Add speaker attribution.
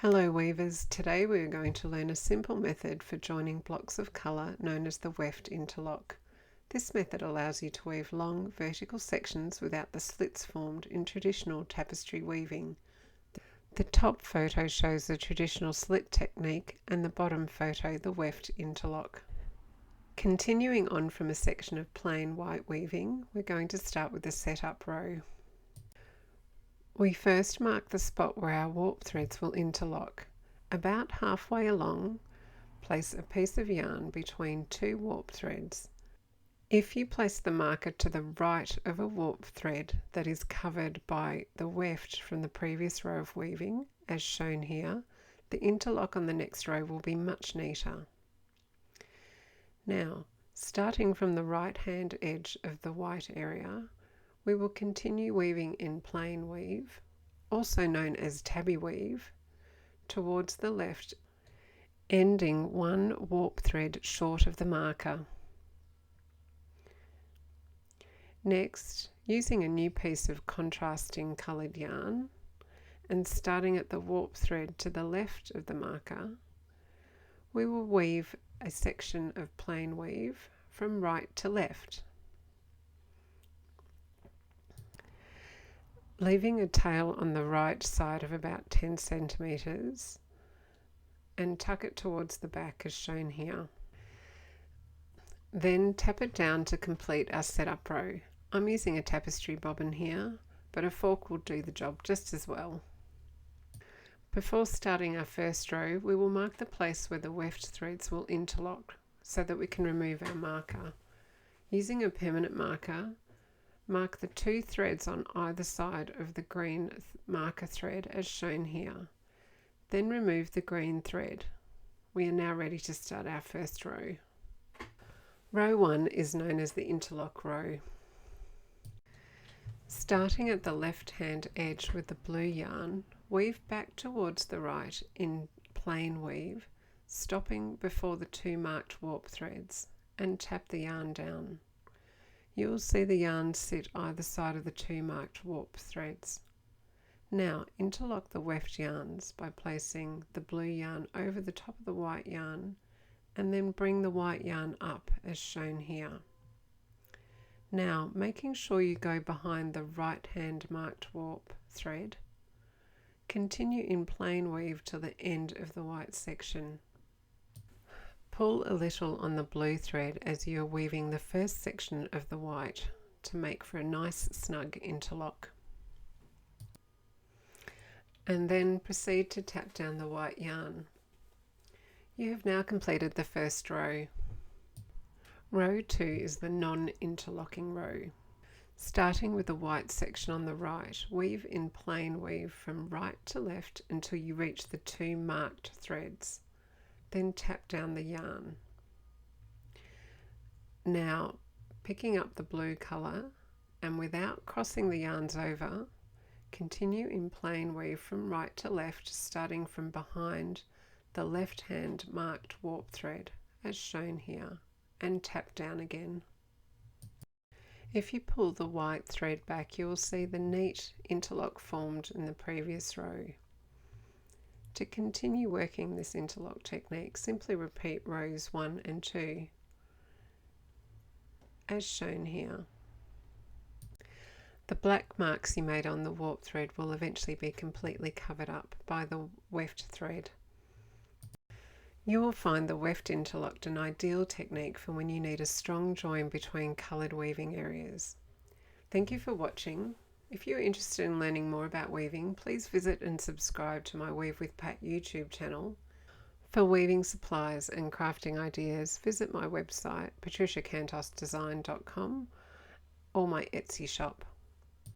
Speaker 1: Hello weavers, today we are going to learn a simple method for joining blocks of colour known as the Weft interlock. This method allows you to weave long vertical sections without the slits formed in traditional tapestry weaving. The top photo shows the traditional slit technique and the bottom photo the Weft interlock. Continuing on from a section of plain white weaving, we're going to start with the setup row. We first mark the spot where our warp threads will interlock. About halfway along, place a piece of yarn between two warp threads. If you place the marker to the right of a warp thread that is covered by the weft from the previous row of weaving, as shown here, the interlock on the next row will be much neater. Now, starting from the right hand edge of the white area, we will continue weaving in plain weave, also known as tabby weave, towards the left, ending one warp thread short of the marker. Next, using a new piece of contrasting coloured yarn and starting at the warp thread to the left of the marker, we will weave a section of plain weave from right to left, leaving a tail on the right side of about 10 centimeters and tuck it towards the back as shown here. Then tap it down to complete our setup row. I'm using a tapestry bobbin here, but a fork will do the job just as well. Before starting our first row, we will mark the place where the weft threads will interlock so that we can remove our marker. Using a permanent marker, mark the two threads on either side of the green marker thread as shown here. Then remove the green thread. We are now ready to start our first row. Row 1 is known as the interlock row. Starting at the left hand edge with the blue yarn, weave back towards the right in plain weave, stopping before the two marked warp threads, and tap the yarn down. You will see the yarn sit either side of the two marked warp threads. Now interlock the weft yarns by placing the blue yarn over the top of the white yarn and then bring the white yarn up as shown here. Now, making sure you go behind the right hand marked warp thread, continue in plain weave to the end of the white section. Pull a little on the blue thread as you are weaving the first section of the white to make for a nice snug interlock. And then proceed to tap down the white yarn. You have now completed the first row. Row 2 is the non-interlocking row. Starting with the white section on the right, weave in plain weave from right to left until you reach the two marked threads. Then tap down the yarn. Now, picking up the blue colour and without crossing the yarns over, continue in plain weave from right to left, starting from behind the left hand marked warp thread as shown here, and tap down again. If you pull the white thread back, you will see the neat interlock formed in the previous row. To continue working this interlock technique, simply repeat rows 1 and 2 as shown here. The black marks you made on the warp thread will eventually be completely covered up by the weft thread. You will find the weft interlocked an ideal technique for when you need a strong join between coloured weaving areas. Thank you for watching. If you're interested in learning more about weaving, please visit and subscribe to my Weave with Pat YouTube channel. For weaving supplies and crafting ideas, visit my website patriciacantosdesign.com or my Etsy shop.